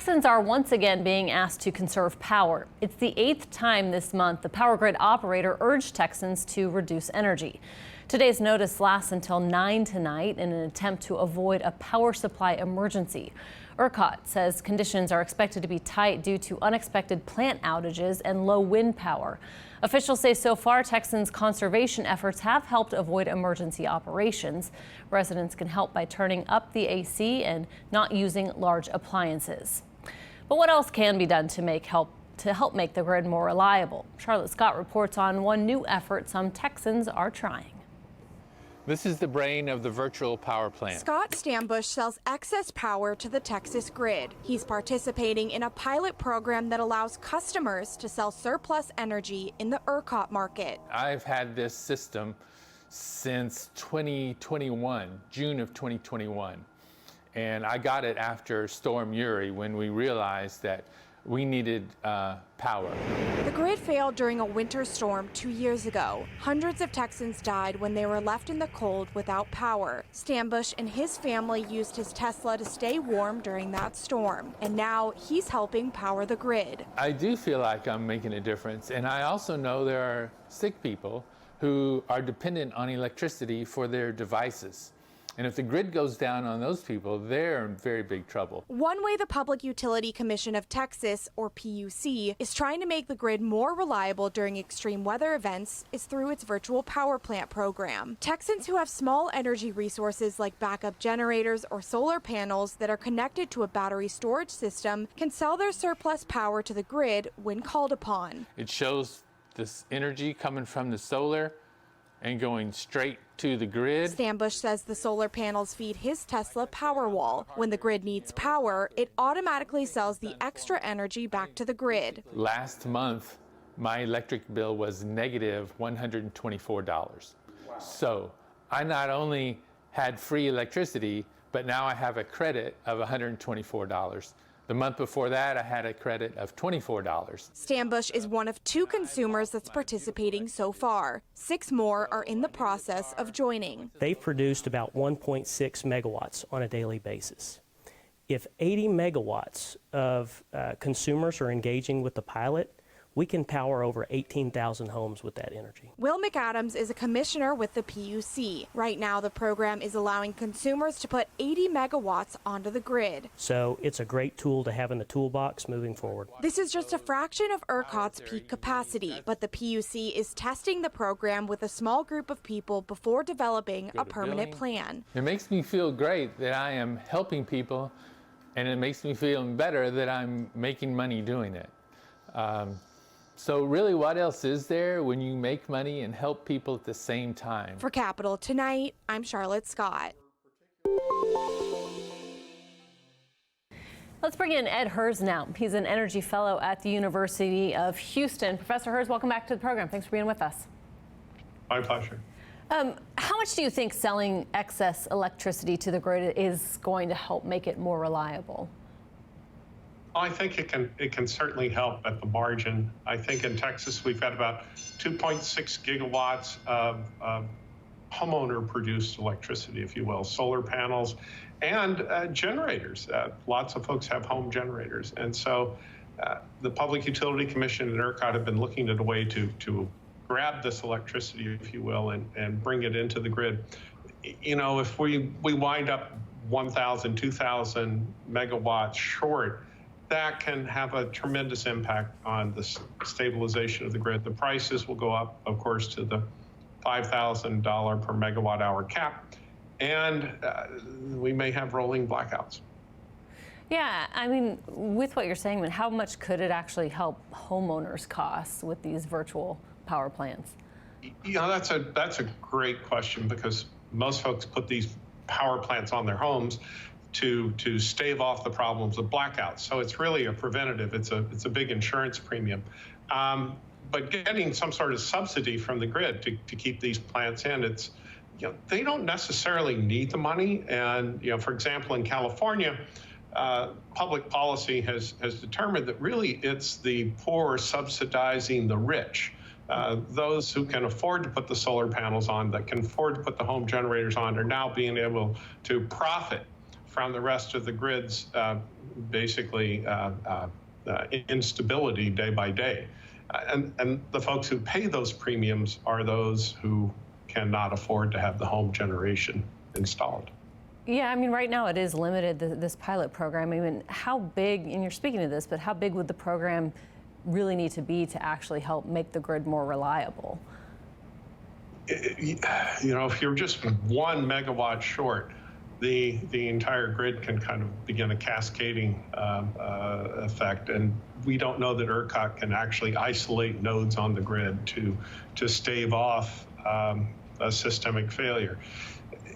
Texans are once again being asked to conserve power. It's the 8th time this month the power grid operator urged Texans to reduce energy. Today's notice lasts until 9 tonight in an attempt to avoid a power supply emergency. ERCOT says conditions are expected to be tight due to unexpected plant outages and low wind power. Officials say so far Texans' conservation efforts have helped avoid emergency operations. Residents can help by turning up the AC and not using large appliances. But what else can be done to help make the grid more reliable? Charlotte Scott reports on one new effort some Texans are trying. This is the brain of the virtual power plant. Scott Stambush sells excess power to the Texas grid. He's participating in a pilot program that allows customers to sell surplus energy in the ERCOT market. I've had this system since 2021, June of 2021. And I got it after Storm Uri when we realized that we needed power. The grid failed during a winter storm 2 years ago. Hundreds of Texans died when they were left in the cold without power. Stambush and his family used his Tesla to stay warm during that storm. And now he's helping power the grid. I do feel like I'm making a difference. And I also know there are sick people who are dependent on electricity for their devices. And if the grid goes down on those people, they're in very big trouble. One way the Public Utility Commission of Texas, or PUC, is trying to make the grid more reliable during extreme weather events is through its virtual power plant program. Texans who have small energy resources like backup generators or solar panels that are connected to a battery storage system can sell their surplus power to the grid when called upon. It shows this energy coming from the solar and going straight to the grid. Stambush says the solar panels feed his Tesla Powerwall. When the grid needs power, it automatically sells the extra energy back to the grid. Last month, my electric bill was negative $124. So I not only had free electricity, but now I have a credit of $124. The month before that, I had a credit of $24. Stambush is one of 2 consumers that's participating so far. 6 more are in the process of joining. They've produced about 1.6 megawatts on a daily basis. If 80 megawatts of consumers are engaging with the pilot, we can power over 18,000 homes with that energy. Will McAdams is a commissioner with the PUC. Right now, the program is allowing consumers to put 80 megawatts onto the grid. So it's a great tool to have in the toolbox moving forward. This is just a fraction of ERCOT's peak capacity, but the PUC is testing the program with a small group of people before developing a permanent plan. It makes me feel great that I am helping people, and it makes me feel better that I'm making money doing it. So really, what else is there when you make money and help people at the same time? For Capital Tonight, I'm Charlotte Scott. Let's bring in Ed Hers now. He's an energy fellow at the University of Houston. Professor Hers, welcome back to the program. Thanks for being with us. My pleasure. How much do you think selling excess electricity to the grid is going to help make it more reliable? I think it can certainly help at the margin. I think in Texas we've got about 2.6 gigawatts of homeowner-produced electricity, if you will, solar panels and generators. Lots of folks have home generators, and so the Public Utility Commission and ERCOT have been looking at a way to grab this electricity, if you will, and bring it into the grid. You know, if we wind up 1,000, 2,000 megawatts short, that can have a tremendous impact on the stabilization of the grid. The prices will go up, of course, to the $5,000 per megawatt hour cap, and we may have rolling blackouts. Yeah, I mean, with what you're saying, how much could it actually help homeowners' costs with these virtual power plants? You know, that's a great question, because most folks put these power plants on their homes to stave off the problems of blackouts. So it's really a preventative. It's a big insurance premium. But getting some sort of subsidy from the grid to keep these plants in, it's, you know, they don't necessarily need the money. And, you know, for example, in California, public policy has determined that really it's the poor subsidizing the rich. Those who can afford to put the solar panels on, that can afford to put the home generators on, are now being able to profit from the rest of the grid's basically instability day by day. And the folks who pay those premiums are those who cannot afford to have the home generation installed. Yeah, I mean, right now it is limited, this pilot program. I mean, how big, and you're speaking to this, but how big would the program really need to be to actually help make the grid more reliable? You know, if you're just 1 megawatt short, the entire grid can kind of begin a cascading effect. And we don't know that ERCOT can actually isolate nodes on the grid to stave off a systemic failure.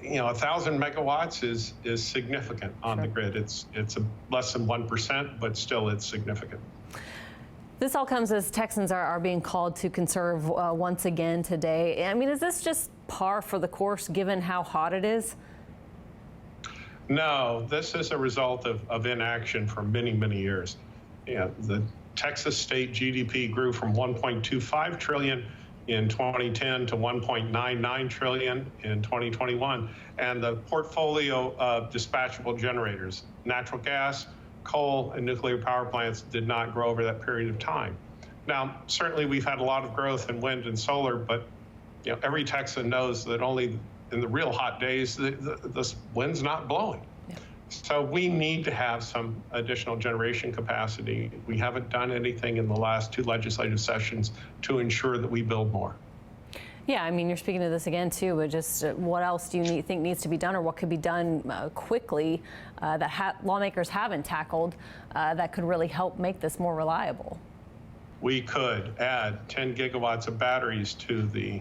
You know, 1,000 megawatts is significant on the grid. It's less than 1%, but still it's significant. This all comes as Texans are being called to conserve once again today. I mean, is this just par for the course given how hot it is? No, this is a result of inaction for many, many years. You know, the Texas state GDP grew from 1.25 trillion in 2010 to 1.99 trillion in 2021. And the portfolio of dispatchable generators, natural gas, coal, and nuclear power plants did not grow over that period of time. Now, certainly we've had a lot of growth in wind and solar, but you know, every Texan knows that only in the real hot days, the wind's not blowing. Yeah. So we need to have some additional generation capacity. We haven't done anything in the last 2 legislative sessions to ensure that we build more. Yeah, I mean, you're speaking to this again, too, but just what else do you think needs to be done, or what could be done quickly that lawmakers haven't tackled that could really help make this more reliable? We could add 10 gigawatts of batteries to the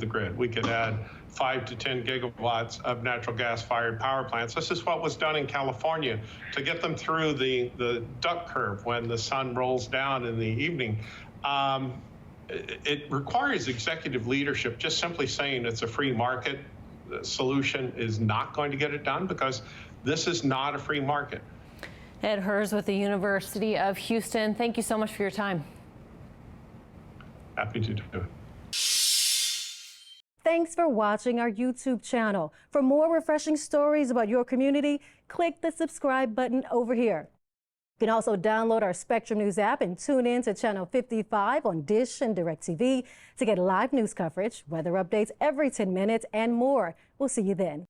grid. We could add 5 to 10 gigawatts of natural gas-fired power plants. This is what was done in California to get them through the duck curve when the sun rolls down in the evening. It requires executive leadership. Just simply saying it's a free market solution is not going to get it done, because this is not a free market. Ed Hers with the University of Houston, thank you so much for your time. Happy to do it. Thanks for watching our YouTube channel. For more refreshing stories about your community, click the subscribe button over here. You can also download our Spectrum News app and tune in to Channel 55 on Dish and DirecTV to get live news coverage, weather updates every 10 minutes, and more. We'll see you then.